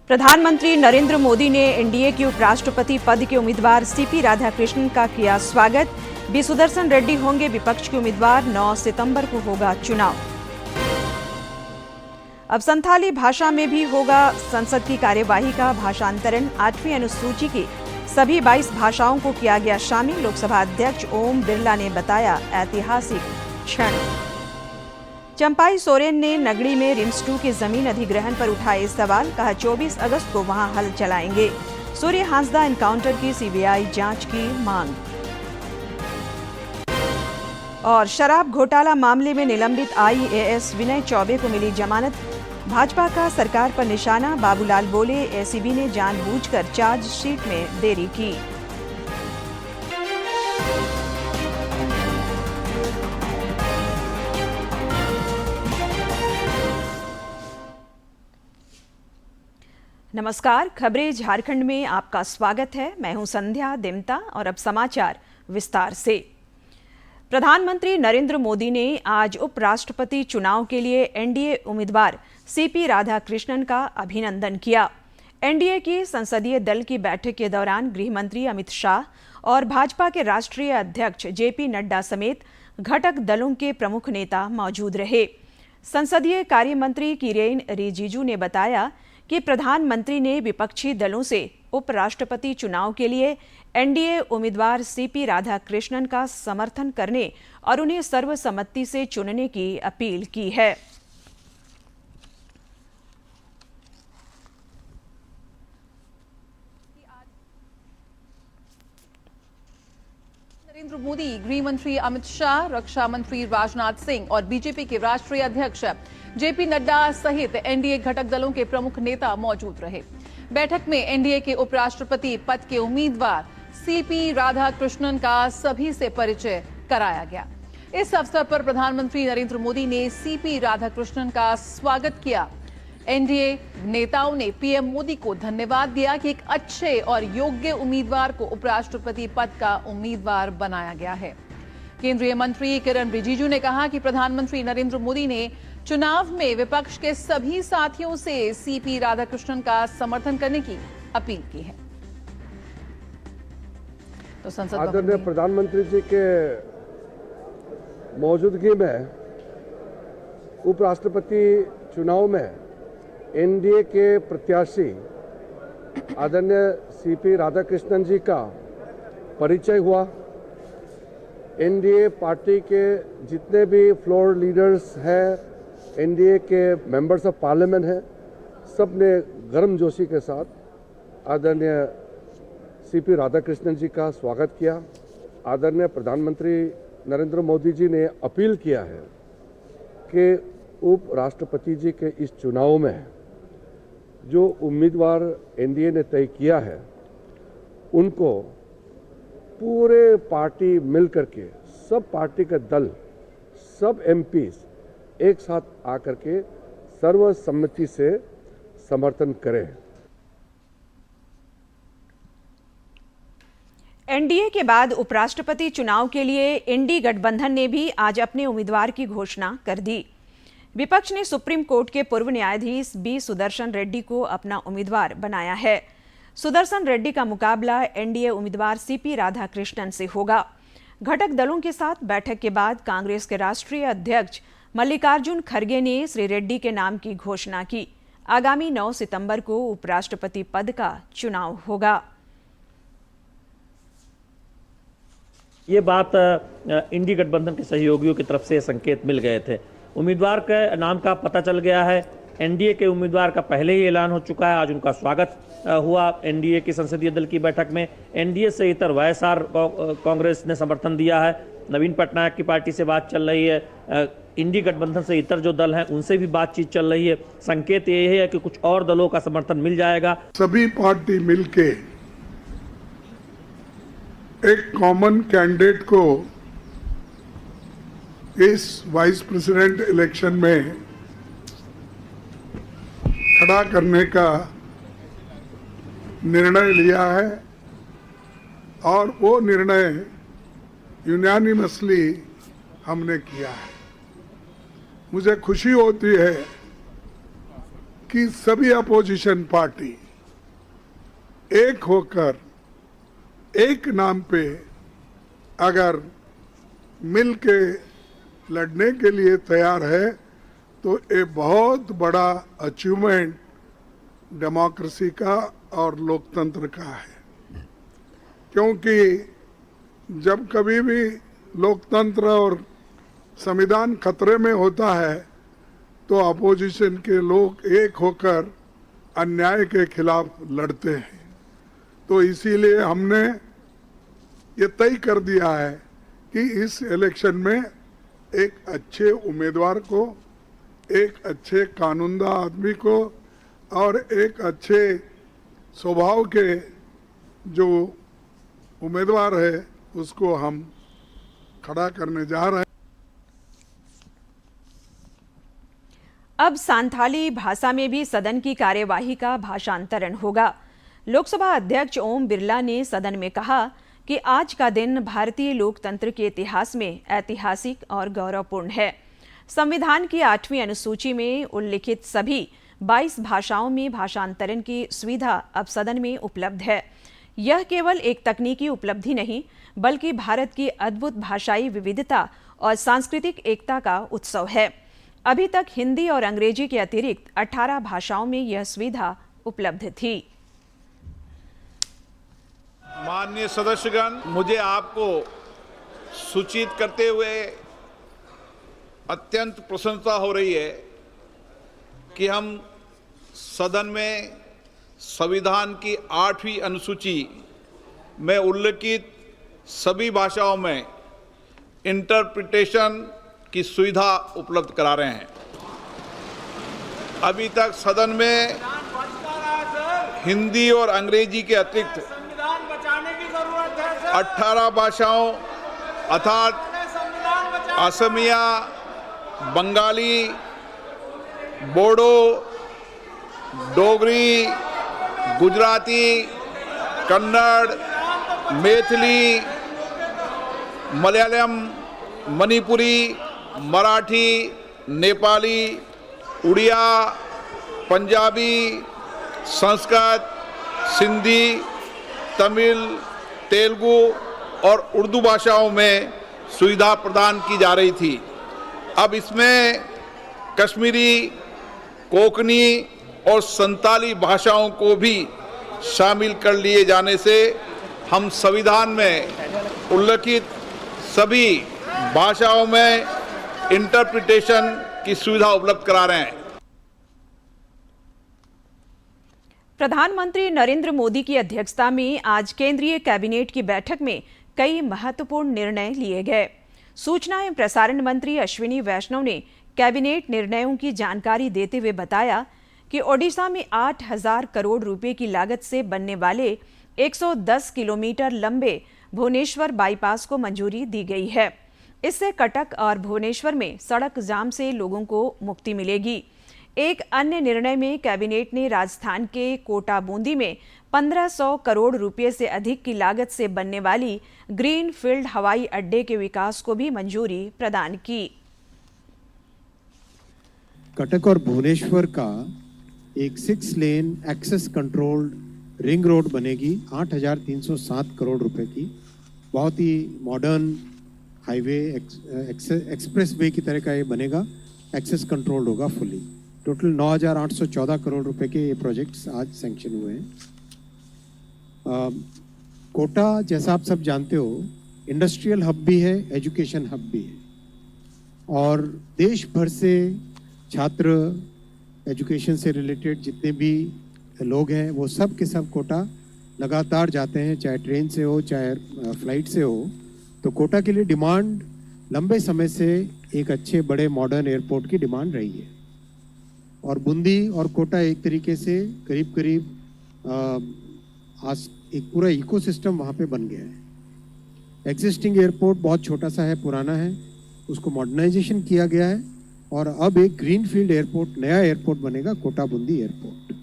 प्रधानमंत्री नरेंद्र मोदी ने एनडीए के उपराष्ट्रपति पद के उम्मीदवार सीपी राधाकृष्णन का किया स्वागत। बी सुदर्शन रेड्डी होंगे विपक्ष के उम्मीदवार। 9 सितंबर को होगा चुनाव। अब संथाली भाषा में भी होगा संसद की कार्यवाही का भाषांतरण। 8वीं अनुसूची की सभी 22 भाषाओं को किया गया शामिल। लोकसभा अध्यक्ष ओम बिरला ने बताया ऐतिहासिक क्षण। चंपाई सोरेन ने नगड़ी में रिम्स 2 की जमीन अधिग्रहण पर उठाए सवाल। कहा 24 अगस्त को वहां हल चलाएंगे। सूर्य हांसदा एनकाउंटर की सीबीआई जांच की मांग। और शराब घोटाला मामले में निलंबित आईएएस विनय चौबे को मिली जमानत। भाजपा का सरकार पर निशाना। बाबूलाल बोले एसीबी ने जानबूझकर चार्जशीट में देरी की। नमस्कार, खबरें झारखंड में आपका स्वागत है। मैं हूं संध्या दिमता और अब समाचार विस्तार से। प्रधानमंत्री नरेंद्र मोदी ने आज उपराष्ट्रपति चुनाव के लिए एनडीए उम्मीदवार सीपी राधाकृष्णन का अभिनंदन किया। एनडीए की संसदीय दल की बैठक के दौरान गृह मंत्री अमित शाह और भाजपा के राष्ट्रीय अध्यक्ष जेपी नड्डा समेत घटक दलों के प्रमुख नेता मौजूद रहे। संसदीय कार्य मंत्री किरेन रिजिजू ने बताया कि प्रधानमंत्री ने विपक्षी दलों से उपराष्ट्रपति चुनाव के लिए एनडीए उम्मीदवार सीपी राधाकृष्णन का समर्थन करने और उन्हें सर्वसम्मति से चुनने की अपील की है। नरेंद्र मोदी, गृह मंत्री अमित शाह, रक्षा मंत्री राजनाथ सिंह और बीजेपी के राष्ट्रीय अध्यक्ष जेपी नड्डा सहित एनडीए घटक दलों के प्रमुख नेता मौजूद रहे। बैठक में एनडीए के उपराष्ट्रपति पद के उम्मीदवार सीपी राधाकृष्णन का सभी से परिचय कराया गया। इस अवसर पर प्रधानमंत्री नरेंद्र मोदी ने सीपी राधाकृष्णन का स्वागत किया। एनडीए नेताओं ने पीएम मोदी को धन्यवाद दिया कि एक अच्छे और योग्य उम्मीदवार को उपराष्ट्रपति पद का उम्मीदवार बनाया गया है। केंद्रीय मंत्री किरेन रिजिजू ने कहा कि प्रधानमंत्री नरेंद्र मोदी ने चुनाव में विपक्ष के सभी साथियों से सीपी राधाकृष्णन का समर्थन करने की अपील की है। तो संसद आदरणीय प्रधानमंत्री जी के मौजूदगी में उपराष्ट्रपति चुनाव में एनडीए के प्रत्याशी आदरणीय सीपी राधाकृष्णन जी का परिचय हुआ। एनडीए पार्टी के जितने भी फ्लोर लीडर्स हैं, एनडीए के मेंबर्स ऑफ पार्लियामेंट हैं, सब ने गर्मजोशी के साथ आदरणीय सीपी राधाकृष्णन जी का स्वागत किया। आदरणीय प्रधानमंत्री नरेंद्र मोदी जी ने अपील किया है कि उपराष्ट्रपति जी के इस चुनाव में जो उम्मीदवार एनडीए ने तय किया है उनको पूरे पार्टी मिलकर के, सब पार्टी के दल, सब एमपीज एक साथ आकर के सर्वसम्मति से समर्थन करें। एनडीए के बाद उपराष्ट्रपति चुनाव के लिए इंडी गठबंधन ने भी आज अपने उम्मीदवार की घोषणा कर दी। विपक्ष ने सुप्रीम कोर्ट के पूर्व न्यायाधीश बी सुदर्शन रेड्डी को अपना उम्मीदवार बनाया है। सुदर्शन रेड्डी का मुकाबला एनडीए उम्मीदवार सीपी राधाकृष्णन से होगा। घटक दलों के साथ बैठक के बाद कांग्रेस के राष्ट्रीय अध्यक्ष मल्लिकार्जुन खड़गे ने श्री रेड्डी के नाम की घोषणा की। आगामी 9 सितंबर को उपराष्ट्रपति पद का चुनाव होगा। ये बात इंडी गठबंधन के सहयोगियों की तरफ से संकेत मिल गए थे। उम्मीदवार के नाम का पता चल गया है। एनडीए के उम्मीदवार का पहले ही ऐलान हो चुका है। आज उनका स्वागत हुआ एनडीए की संसदीय दल की बैठक में। एनडीए से इतर वाईएसआर कांग्रेस ने समर्थन दिया है। नवीन पटनायक की पार्टी से बात चल रही है। इंडी गठबंधन से इतर जो दल हैं उनसे भी बातचीत चल रही है। संकेत ये है कि कुछ और दलों का समर्थन मिल जाएगा। सभी पार्टी मिलके एक कॉमन कैंडिडेट को इस वाइस प्रेसिडेंट इलेक्शन में खड़ा करने का निर्णय लिया है और वो निर्णय यूनानिमसली हमने किया है। मुझे खुशी होती है कि सभी अपोजिशन पार्टी एक होकर एक नाम पे अगर मिल के लड़ने के लिए तैयार है तो ये बहुत बड़ा अचीवमेंट डेमोक्रेसी का और लोकतंत्र का है। क्योंकि जब कभी भी लोकतंत्र और संविधान खतरे में होता है तो अपोजिशन के लोग एक होकर अन्याय के खिलाफ लड़ते हैं। तो इसीलिए हमने ये तय कर दिया है कि इस इलेक्शन में एक अच्छे उम्मीदवार को, एक अच्छे कानूनदा आदमी को और एक अच्छे स्वभाव के जो उम्मीदवार है उसको हम खड़ा करने जा रहे हैं। अब सांथाली भाषा में भी सदन की कार्यवाही का भाषांतरण होगा। लोकसभा अध्यक्ष ओम बिरला ने सदन में कहा कि आज का दिन भारतीय लोकतंत्र के इतिहास में ऐतिहासिक और गौरवपूर्ण है। संविधान की 8वीं अनुसूची में उल्लिखित सभी 22 भाषाओं में भाषांतरण की सुविधा अब सदन में उपलब्ध है। यह केवल एक तकनीकी उपलब्धि नहीं, बल्कि भारत की अद्भुत भाषाई विविधता और सांस्कृतिक एकता का उत्सव है। अभी तक हिंदी और अंग्रेजी के अतिरिक्त 18 भाषाओं में यह सुविधा उपलब्ध थी। माननीय सदस्यगण, मुझे आपको सूचित करते हुए अत्यंत प्रसन्नता हो रही है कि हम सदन में संविधान की 8वीं अनुसूची में उल्लिखित सभी भाषाओं में इंटरप्रिटेशन की सुविधा उपलब्ध करा रहे हैं। अभी तक सदन में हिंदी और अंग्रेजी के अतिरिक्त 18 भाषाओं अर्थात असमिया, बंगाली, बोडो, डोगरी, गुजराती, कन्नड़, मैथिली, मलयालम, मणिपुरी, मराठी, नेपाली, उड़िया, पंजाबी, संस्कृत, सिंधी, तमिल, तेलुगु और उर्दू भाषाओं में सुविधा प्रदान की जा रही थी। अब इसमें कश्मीरी, कोंकणी और संताली भाषाओं को भी शामिल कर लिए जाने से हम संविधान में उल्लिखित सभी भाषाओं में इंटरप्रिटेशन की सुविधा उपलब्ध करा रहे हैं। प्रधानमंत्री नरेंद्र मोदी की अध्यक्षता में आज केंद्रीय कैबिनेट की बैठक में कई महत्वपूर्ण निर्णय लिए गए। सूचना एवं प्रसारण मंत्री अश्विनी वैष्णव ने कैबिनेट निर्णयों की जानकारी देते हुए बताया कि ओडिशा में 8,000 करोड़ रुपए की लागत से बनने वाले 110 किलोमीटर लंबे भुवनेश्वर बाईपास को मंजूरी दी गई है। इससे कटक और भुवनेश्वर में सड़क जाम से लोगों को मुक्ति मिलेगी। एक अन्य निर्णय में कैबिनेट ने राजस्थान के कोटा बूंदी में 1500 करोड़ रुपए से अधिक की लागत से बनने वाली ग्रीन फील्ड हवाई अड्डे के विकास को भी मंजूरी प्रदान की। कटक और भुवनेश्वर का एक 6 lane access controlled ring road बनेगी 8,307 करोड़ रुपए की। बहुत ही मॉडर्न हाईवे एक्सप्रेस वे की तरह का ये बनेगा, एक्सेस कंट्रोल्ड होगा फुली। टोटल 9,814 करोड़ रुपए के ये प्रोजेक्ट्स आज सैंक्शन हुए हैं। कोटा जैसा आप सब जानते हो इंडस्ट्रियल हब भी है, एजुकेशन हब भी है और देश भर से छात्र, एजुकेशन से रिलेटेड जितने भी लोग हैं वो सब के सब कोटा लगातार जाते हैं, चाहे ट्रेन से हो चाहे फ्लाइट से हो। तो कोटा के लिए डिमांड लंबे समय से एक अच्छे बड़े मॉडर्न एयरपोर्ट की डिमांड रही है और बूंदी और कोटा एक तरीके से करीब करीब आज एक पूरा इकोसिस्टम वहाँ पे बन गया है। एग्जिस्टिंग एयरपोर्ट बहुत छोटा सा है, पुराना है, उसको मॉडर्नाइजेशन किया गया है और अब एक ग्रीनफील्ड एयरपोर्ट, नया एयरपोर्ट बनेगा, कोटा बूंदी एयरपोर्ट।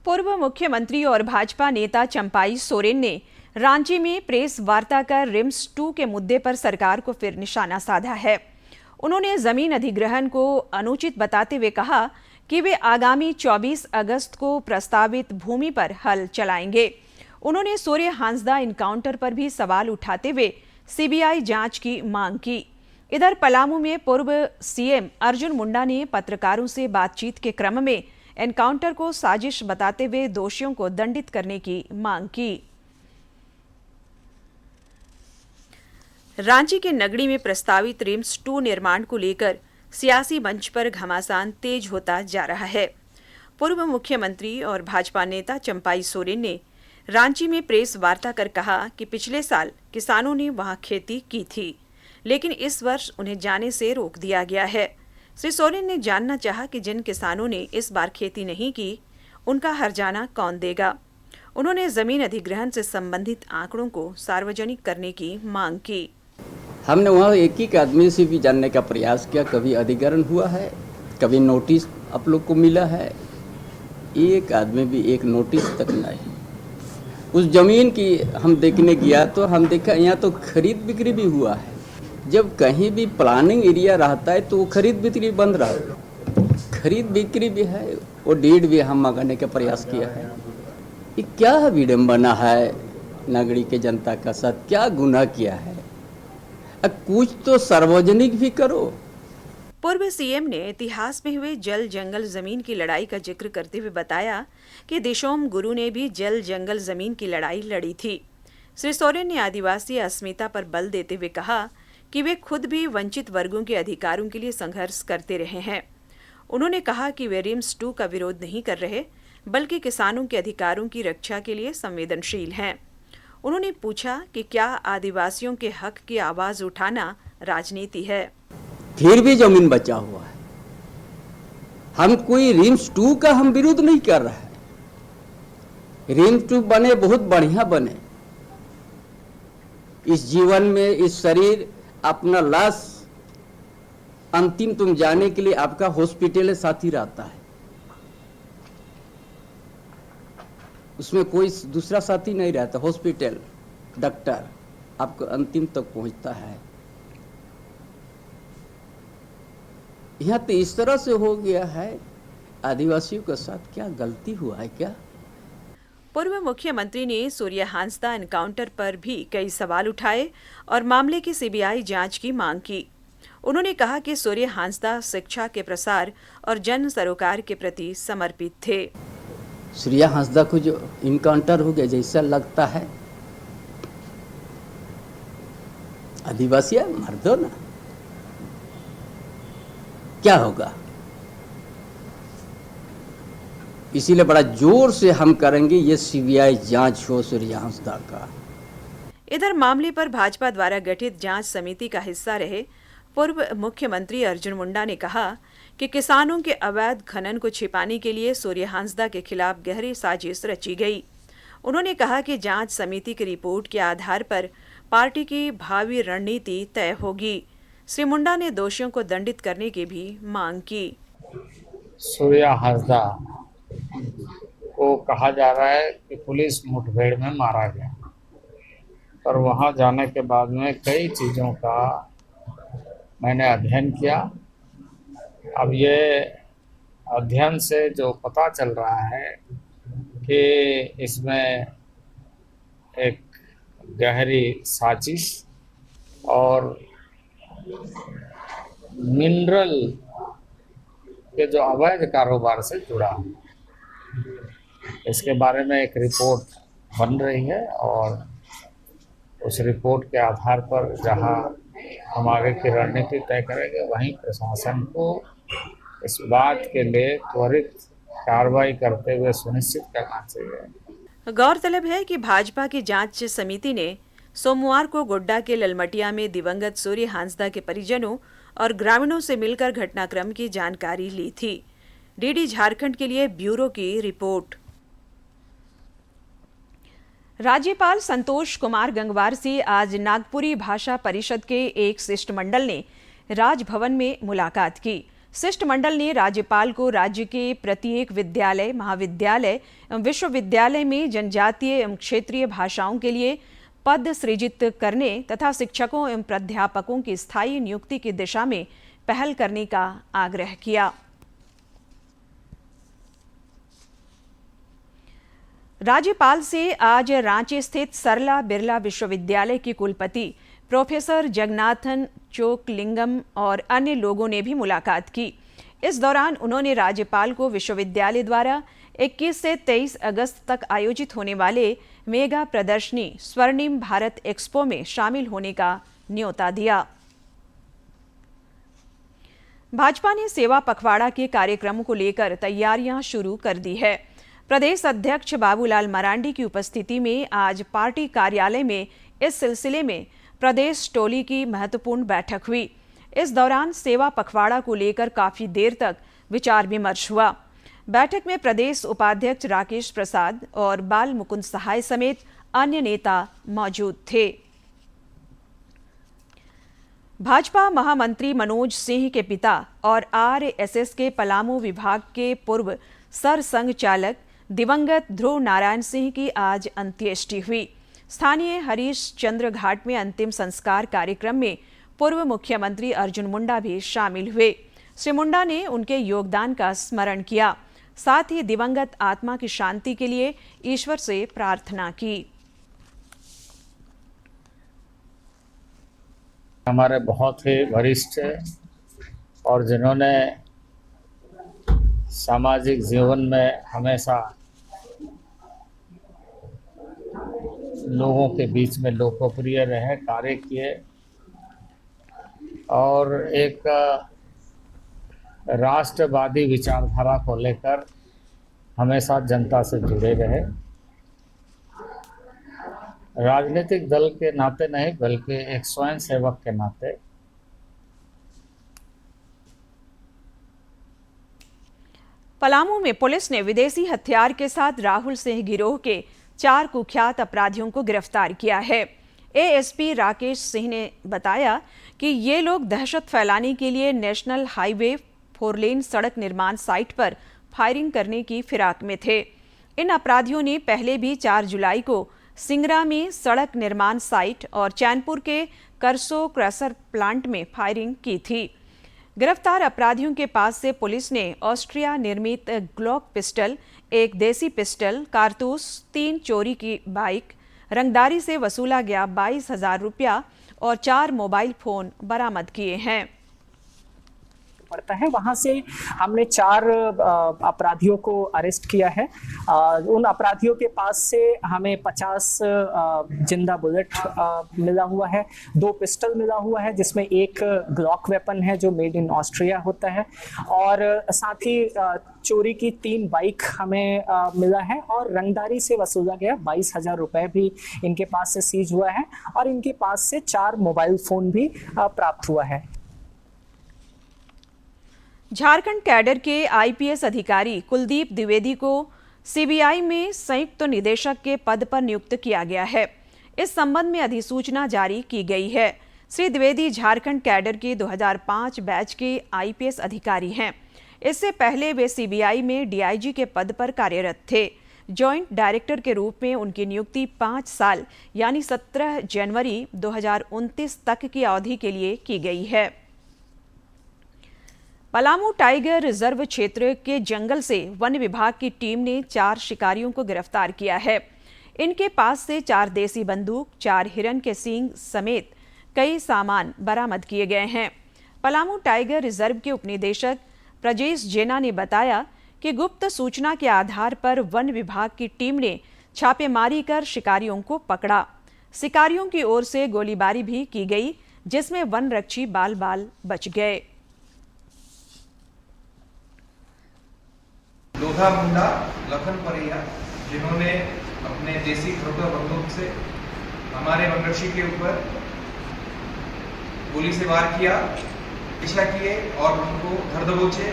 पूर्व मुख्यमंत्री और भाजपा नेता चंपाई सोरेन ने रांची में प्रेस वार्ता कर रिम्स 2 के मुद्दे पर सरकार को फिर निशाना साधा है। उन्होंने जमीन अधिग्रहण को अनुचित बताते हुए कहा कि वे आगामी 24 अगस्त को प्रस्तावित भूमि पर हल चलाएंगे। उन्होंने सूर्य हांसदा इनकाउंटर पर भी सवाल उठाते हुए सीबीआई जांच की मांग की। इधर पलामू में पूर्व सीएम अर्जुन मुंडा ने पत्रकारों से बातचीत के क्रम में एनकाउंटर को साजिश बताते हुए दोषियों को दंडित करने की मांग की। रांची के नगड़ी में प्रस्तावित रिम्स 2 निर्माण को लेकर सियासी मंच पर घमासान तेज होता जा रहा है। पूर्व मुख्यमंत्री और भाजपा नेता चंपाई सोरेन ने रांची में प्रेस वार्ता कर कहा कि पिछले साल किसानों ने वहां खेती की थी, लेकिन इस वर्ष उन्हें जाने से रोक दिया गया है। श्री सोरेन ने जानना चाहा कि जिन किसानों ने इस बार खेती नहीं की, उनका हर्जाना कौन देगा। उन्होंने जमीन अधिग्रहण से संबंधित आंकड़ों को सार्वजनिक करने की मांग की। हमने वहाँ एक एक आदमी से भी जानने का प्रयास किया, कभी अधिग्रहण हुआ है, कभी नोटिस आप लोग को मिला है। एक आदमी भी एक नोटिस तक नहीं। उस जमीन की हम देखने गया तो हम देखा यहाँ तो खरीद बिक्री भी हुआ है। जब कहीं भी प्लानिंग एरिया रहता है तो वो खरीद बिक्री बंद रहा है। खरीद बिक्री भी है, वो डीड भी हम मंगाने का प्रयास किया है। ये क्या विडम्बना है नगरी के जनता का साथ, क्या गुनाह किया है? कुछ तो सार्वजनिक भी करो। पूर्व सीएम ने इतिहास में हुए जल जंगल जमीन की लड़ाई का जिक्र करते हुए बताया कि देशोम गुरु ने भी जल जंगल जमीन की लड़ाई लड़ी थी। श्री सोरेन ने आदिवासी अस्मिता पर बल देते हुए कहा कि वे खुद भी वंचित वर्गों के अधिकारों के लिए संघर्ष करते रहे हैं। उन्होंने कहा कि वे रिम्स 2 का विरोध नहीं कर रहे, बल्कि किसानों के अधिकारों की रक्षा के लिए संवेदनशील हैं। उन्होंने पूछा कि क्या आदिवासियों के हक की आवाज उठाना राजनीति है। फिर भी जमीन बचा हुआ है। हम कोई रिम्स 2 का हम विरोध नहीं कर रहे हैं। रिम्स 2 बने, बहुत बढ़िया बने। इस जीवन में इस शरीर अपना लाश अंतिम तुम जाने के लिए आपका हॉस्पिटल साथी रहता है, उसमें कोई दूसरा साथी नहीं रहता। हॉस्पिटल डॉक्टर आपको अंतिम तक पहुंचता है। यहाँ तो इस तरह से हो गया है। आदिवासियों के साथ क्या गलती हुआ है क्या? पूर्व मुख्यमंत्री ने सूर्य हांसदा एनकाउंटर पर भी कई सवाल उठाए और मामले की सीबीआई जांच की मांग की। उन्होंने कहा कि सूर्य हांसदा शिक्षा के प्रसार और जन सरोकार के प्रति समर्पित थे। सूर्य हांसदा को जो इनकाउंटर हो गया, जैसा लगता है आदिवासी मार दो ना, क्या होगा? इसीलिए बड़ा जोर से हम करेंगे ये सीबीआई जांच हो सूर्य हांसदा का। इधर मामले पर भाजपा द्वारा गठित जांच समिति का हिस्सा रहे पूर्व मुख्यमंत्री अर्जुन मुंडा ने कहा कि किसानों के अवैध खनन को छिपाने के लिए सूर्य हांसदा के खिलाफ गहरी साजिश रची गई। उन्होंने कहा कि जांच समिति की रिपोर्ट के आधार पर पार्टी की भावी रणनीति तय होगी। श्री मुंडा ने दोषियों को दंडित करने की भी मांग की। सूर्य हांसदा को कहा जा रहा है कि पुलिस मुठभेड़ में मारा गया, पर वहां जाने के बाद में कई चीज़ों का मैंने अध्ययन किया। अब ये अध्ययन से जो पता चल रहा है कि इसमें एक गहरी साजिश और मिनरल के जो अवैध कारोबार से जुड़ा है, इसके बारे में एक रिपोर्ट बन रही है और उस रिपोर्ट के आधार पर जहां हम आगे की रणनीति तय करेंगे, वहीं प्रशासन को इस बात के लिए त्वरित कार्रवाई करते हुए सुनिश्चित करना चाहिए। गौरतलब है कि भाजपा की जांच समिति ने सोमवार को गोड्डा के ललमटिया में दिवंगत सूर्य हांसदा के परिजनों और ग्रामीणों से मिलकर घटनाक्रम की जानकारी ली थी। डीडी झारखंड के लिए ब्यूरो की रिपोर्ट। राज्यपाल संतोष कुमार गंगवार से आज नागपुरी भाषा परिषद के एक शिष्टमंडल ने राजभवन में मुलाकात की। शिष्टमंडल ने राज्यपाल को राज्य के प्रत्येक विद्यालय, महाविद्यालय एवं विश्वविद्यालय में जनजातीय एवं क्षेत्रीय भाषाओं के लिए पद सृजित करने तथा शिक्षकों एवं प्राध्यापकों की स्थायी नियुक्ति की दिशा में पहल करने का आग्रह किया। राज्यपाल से आज रांची स्थित सरला बिरला विश्वविद्यालय के कुलपति प्रोफेसर जगन्नाथन चोकलिंगम और अन्य लोगों ने भी मुलाकात की। इस दौरान उन्होंने राज्यपाल को विश्वविद्यालय द्वारा 21 से 23 अगस्त तक आयोजित होने वाले मेगा प्रदर्शनी स्वर्णिम भारत एक्सपो में शामिल होने का न्योता दिया। भाजपा ने सेवा पखवाड़ा के कार्यक्रमों को लेकर तैयारियां शुरू कर दी है। प्रदेश अध्यक्ष बाबूलाल मरांडी की उपस्थिति में आज पार्टी कार्यालय में इस सिलसिले में प्रदेश टोली की महत्वपूर्ण बैठक हुई। इस दौरान सेवा पखवाड़ा को लेकर काफी देर तक विचार विमर्श हुआ। बैठक में प्रदेश उपाध्यक्ष राकेश प्रसाद और बाल मुकुंद सहाय समेत अन्य नेता मौजूद थे। भाजपा महामंत्री मनोज सिंह के पिता और आरएसएस के पलामू विभाग के पूर्व सरसंघ चालक दिवंगत ध्रुव नारायण सिंह की आज अंत्येष्टि हुई। स्थानीय हरीश चंद्र घाट में अंतिम संस्कार कार्यक्रम में पूर्व मुख्यमंत्री अर्जुन मुंडा भी शामिल हुए। श्री मुंडा ने उनके योगदान का स्मरण किया, साथ ही दिवंगत आत्मा की शांति के लिए ईश्वर से प्रार्थना की। हमारे बहुत ही वरिष्ठ और जिन्होंने सामाजिक जीवन में हमेशा लोगों के बीच में लोकप्रिय रहे, कार्य किए और एक राष्ट्रवादी विचारधारा को लेकर हमेशा जनता से जुड़े रहे। राजनीतिक दल के नाते नहीं बल्कि एक स्वयं सेवक के नाते। पलामू में पुलिस ने विदेशी हथियार के साथ राहुल सिंह गिरोह के 4 कुख्यात अपराधियों को गिरफ्तार किया है। एएसपी राकेश सिंह ने बताया कि ये लोग दहशत फैलाने के लिए नेशनल हाईवे 4 लेन सड़क निर्माण साइट पर फायरिंग करने की फिराक में थे। इन अपराधियों ने पहले भी 4 जुलाई को सिंगरा में सड़क निर्माण साइट और चैनपुर के करसो क्रशर प्लांट में फायरिंग की थी। गिरफ्तार अपराधियों के पास से पुलिस ने ऑस्ट्रिया निर्मित ग्लॉक पिस्टल, एक देसी पिस्टल, कारतूस, 3 चोरी की बाइक, रंगदारी से वसूला गया 22,000 रुपया और 4 मोबाइल फोन बरामद किए हैं। पड़ता है वहां से हमने 4 अपराधियों को अरेस्ट किया है। उन अपराधियों के पास से हमें 50 जिंदा बुलेट मिला हुआ है, 2 पिस्टल मिला हुआ है जिसमें एक ग्लॉक वेपन है जो मेड इन ऑस्ट्रिया होता है और साथ ही चोरी की 3 बाइक हमें मिला है और रंगदारी से वसूला गया 22,000 रुपए भी इनके पास से सीज हुआ है और इनके पास से 4 मोबाइल फोन भी प्राप्त हुआ है। झारखंड कैडर के आईपीएस अधिकारी कुलदीप द्विवेदी को सीबीआई में संयुक्त निदेशक के पद पर नियुक्त किया गया है। इस संबंध में अधिसूचना जारी की गई है। श्री द्विवेदी झारखंड कैडर के 2005 बैच के आईपीएस अधिकारी हैं। इससे पहले वे सीबीआई में डीआईजी के पद पर कार्यरत थे। जॉइंट डायरेक्टर के रूप में उनकी नियुक्ति 5 साल यानी 17 जनवरी 2029 तक की अवधि के लिए की गई है। पलामू टाइगर रिजर्व क्षेत्र के जंगल से वन विभाग की टीम ने 4 शिकारियों को गिरफ्तार किया है। इनके पास से 4 देसी बंदूक, 4 हिरन के सींग समेत कई सामान बरामद किए गए हैं। पलामू टाइगर रिजर्व के उपनिदेशक प्रजेश जेना ने बताया कि गुप्त सूचना के आधार पर वन विभाग की टीम ने छापेमारी कर शिकारियों को पकड़ा। शिकारियों की ओर से गोलीबारी भी की गई जिसमें वन रक्षी बाल बाल बच गए। लोधा मुंडा लखन परिया जिन्होंने अपने देसी खरौटा बंदूक से हमारे वनरक्षी के ऊपर गोली से वार किया, पीछा किए और उनको धर दबोचे,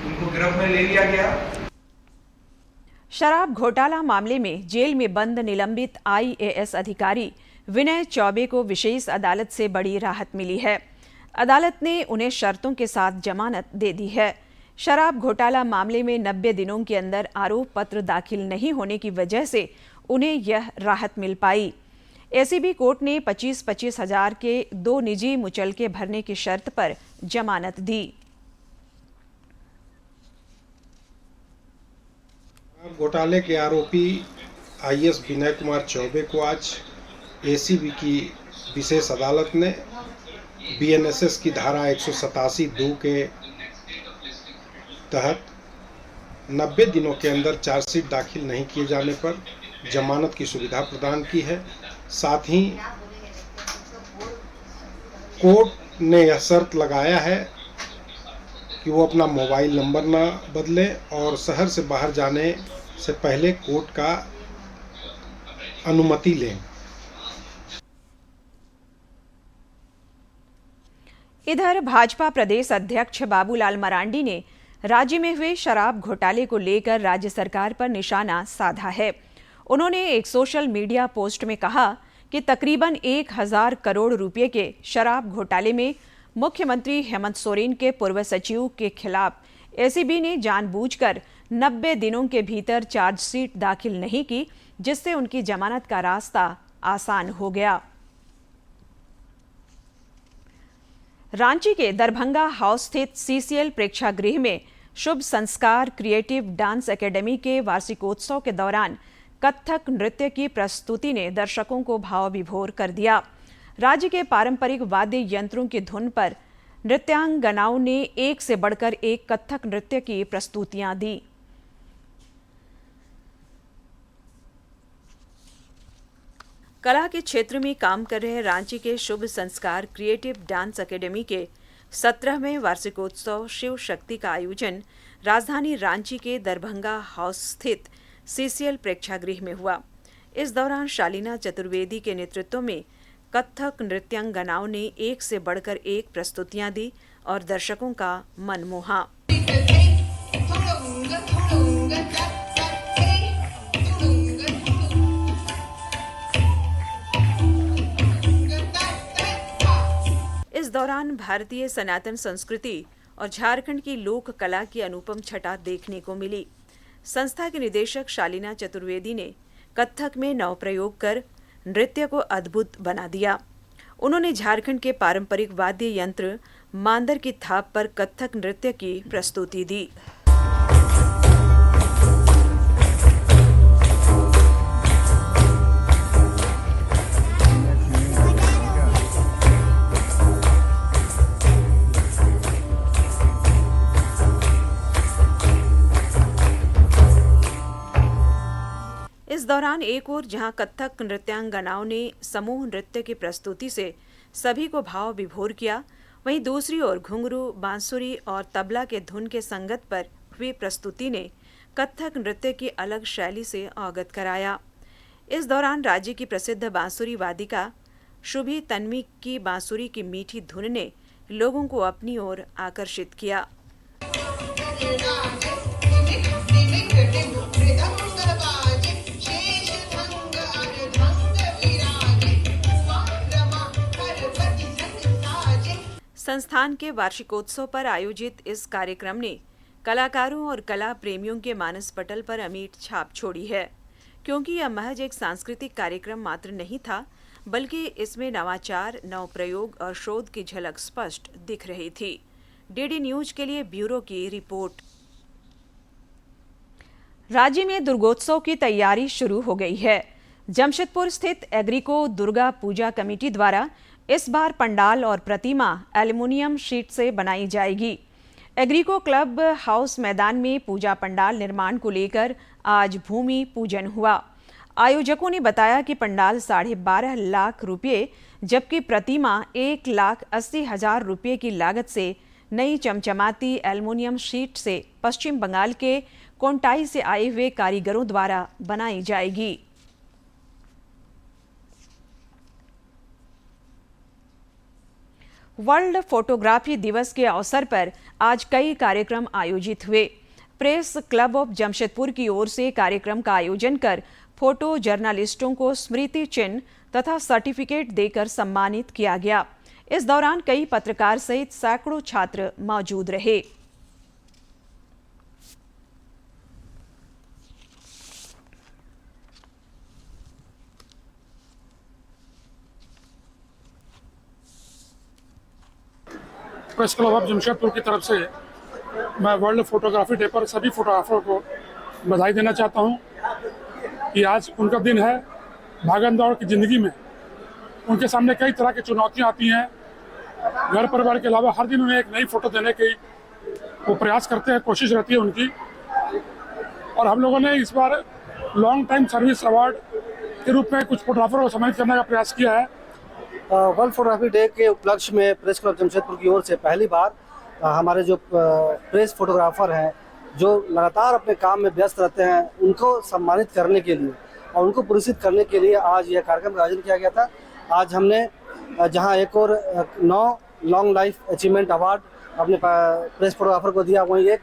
उनको गिरफ्त में ले लिया गया। शराब घोटाला मामले में जेल में बंद निलंबित आईएएस अधिकारी विनय चौबे को विशेष अदालत से बड़ी राहत मिली है। अदालत ने उन्हें शर्तों के साथ जमानत दे दी है। शराब घोटाला मामले में 90 दिनों के अंदर आरोप पत्र दाखिल नहीं होने की वजह से उन्हें यह राहत मिल पाई। एसीबी कोर्ट ने 25-25 हजार के 2 निजी मुचलके भरने की शर्त पर जमानत दी। घोटाले के आरोपी आईएएस विनय कुमार चौबे को आज एसीबी की विशेष अदालत ने बीएनएसएस की धारा 187(2) के तहत 90 दिनों के अंदर चार्जशीट दाखिल नहीं किए जाने पर जमानत की सुविधा प्रदान की है। साथ ही कोर्ट ने यह शर्त लगाया है कि वो अपना मोबाइल नंबर न बदले और शहर से बाहर जाने से पहले कोर्ट का अनुमति लें। इधर भाजपा प्रदेश अध्यक्ष बाबूलाल मरांडी ने राज्य में हुए शराब घोटाले को लेकर राज्य सरकार पर निशाना साधा है। उन्होंने एक सोशल मीडिया पोस्ट में कहा कि तकरीबन 1000 करोड़ रुपए के शराब घोटाले में मुख्यमंत्री हेमंत सोरेन के पूर्व सचिव के खिलाफ एसीबी ने जानबूझकर 90 दिनों के भीतर चार्जशीट दाखिल नहीं की, जिससे उनकी जमानत का रास्ता आसान हो गया। रांची के दरभंगा हाउस स्थित सीसीएल प्रेक्षागृह में शुभ संस्कार क्रिएटिव डांस एकेडमी के वार्षिकोत्सव के दौरान कथक नृत्य की प्रस्तुति ने दर्शकों को भाव विभोर कर दिया। राज्य के पारंपरिक वाद्य यंत्रों की धुन पर नृत्यांगनाओं ने एक से बढ़कर एक कथक नृत्य की प्रस्तुतियां दी। कला के क्षेत्र में काम कर रहे रांची के शुभ संस्कार क्रिएटिव डांस एकेडमी के 17वें वार्षिकोत्सव शिव शक्ति का आयोजन राजधानी रांची के दरभंगा हाउस स्थित सीसीएल प्रेक्षागृह में हुआ। इस दौरान शालीना चतुर्वेदी के नेतृत्व में कथक नृत्यांगनाओं ने एक से बढ़कर एक प्रस्तुतियां दी और दर्शकों का मन मोहा। इस दौरान भारतीय सनातन संस्कृति और झारखंड की लोक कला की अनुपम छटा देखने को मिली। संस्था के निदेशक शालीना चतुर्वेदी ने कथक में नव प्रयोग कर नृत्य को अद्भुत बना दिया। उन्होंने झारखंड के पारंपरिक वाद्य यंत्र मांदर की थाप पर कथक नृत्य की प्रस्तुति दी। इस दौरान एक ओर जहां कथक नृत्यांगनाओं ने समूह नृत्य की प्रस्तुति से सभी को भाव विभोर किया, वहीं दूसरी ओर घुंघरू, बांसुरी और तबला के धुन के संगत पर हुई प्रस्तुति ने कथक नृत्य की अलग शैली से अवगत कराया। इस दौरान राज्य की प्रसिद्ध बांसुरी वादिका शुभी तन्वी की बांसुरी की मीठी धुन ने लोगों को अपनी ओर आकर्षित किया। संस्थान के वार्षिकोत्सव पर आयोजित इस कार्यक्रम ने कलाकारों और कला प्रेमियों के मानस पटल पर अमिट छाप छोड़ी है, क्योंकि यह महज एक सांस्कृतिक कार्यक्रम मात्र नहीं था, बल्कि इसमें नवाचार, नव प्रयोग और शोध की झलक स्पष्ट दिख रही थी। डीडी न्यूज के लिए ब्यूरो की रिपोर्ट। राज्य में दुर्गोत्सव की तैयारी शुरू हो गई है। जमशेदपुर स्थित एग्रीको दुर्गा पूजा कमेटी द्वारा इस बार पंडाल और प्रतिमा एल्युमिनियम शीट से बनाई जाएगी। एग्रीको क्लब हाउस मैदान में पूजा पंडाल निर्माण को लेकर आज भूमि पूजन हुआ। आयोजकों ने बताया कि पंडाल 12.5 लाख रुपये, जबकि प्रतिमा 1,80,000 रुपये की लागत से नई चमचमाती एल्युमिनियम शीट से पश्चिम बंगाल के कोंटाई से आए हुए कारीगरों द्वारा बनाई जाएगी। वर्ल्ड फोटोग्राफी दिवस के अवसर पर आज कई कार्यक्रम आयोजित हुए। प्रेस क्लब ऑफ जमशेदपुर की ओर से कार्यक्रम का आयोजन कर फोटो जर्नलिस्टों को स्मृति चिन्ह तथा सर्टिफिकेट देकर सम्मानित किया गया। इस दौरान कई पत्रकार सहित सैकड़ों छात्र मौजूद रहे। प्रेस क्लब ऑफ जमशेदपुर की तरफ से मैं वर्ल्ड फोटोग्राफी डे पर सभी फोटोग्राफर को बधाई देना चाहता हूं कि आज उनका दिन है। भागम दौड़ की ज़िंदगी में उनके सामने कई तरह की चुनौतियां आती हैं। घर परिवार के अलावा हर दिन उन्हें एक नई फ़ोटो देने की वो प्रयास करते हैं, कोशिश रहती है उनकी। और हम लोगों ने इस बार लॉन्ग टाइम सर्विस अवार्ड के रूप में कुछ फोटोग्राफर को सम्मानित करने का प्रयास किया है। वर्ल्ड फोटोग्राफी डे के उपलक्ष्य में प्रेस क्लब जमशेदपुर की ओर से पहली बार हमारे जो प्रेस फोटोग्राफर हैं जो लगातार अपने काम में व्यस्त रहते हैं उनको सम्मानित करने के लिए और उनको पुरस्कृत करने के लिए आज यह कार्यक्रम का आयोजन किया गया था। आज हमने जहां एक और 9 लॉन्ग लाइफ अचीवमेंट अवार्ड अपने प्रेस फोटोग्राफर को दिया, वहीं एक।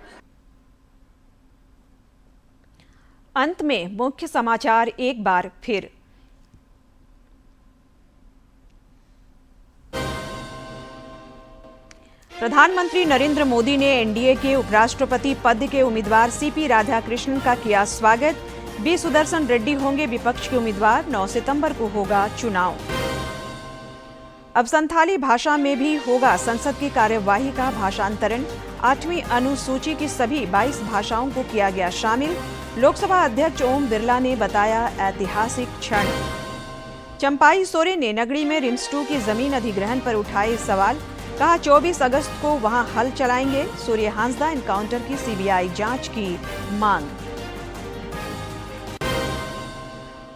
अंत में मुख्य समाचार एक बार फिर। प्रधानमंत्री नरेंद्र मोदी ने एनडीए के उपराष्ट्रपति पद के उम्मीदवार सीपी राधाकृष्णन का किया स्वागत। बी सुदर्शन रेड्डी होंगे विपक्ष के उम्मीदवार। 9 सितंबर को होगा चुनाव। अब संथाली भाषा में भी होगा संसद की कार्यवाही का भाषांतरण। 8वीं अनुसूची की सभी 22 भाषाओं को किया गया शामिल। लोकसभा अध्यक्ष ओम बिरला ने बताया ऐतिहासिक क्षण। चंपाई सोरेन ने नगरी में रिम्स 2 की जमीन अधिग्रहण पर उठाए सवाल। कहा 24 अगस्त को वहां हल चलाएंगे। सूर्य हांसदा एनकाउंटर की सीबीआई जांच की मांग।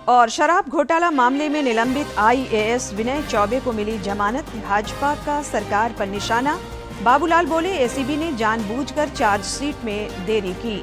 और शराब घोटाला मामले में निलंबित आईएएस विनय चौबे को मिली जमानत। भाजपा का सरकार पर निशाना। बाबूलाल बोले एसीबी ने जानबूझकर चार्जशीट में देरी की।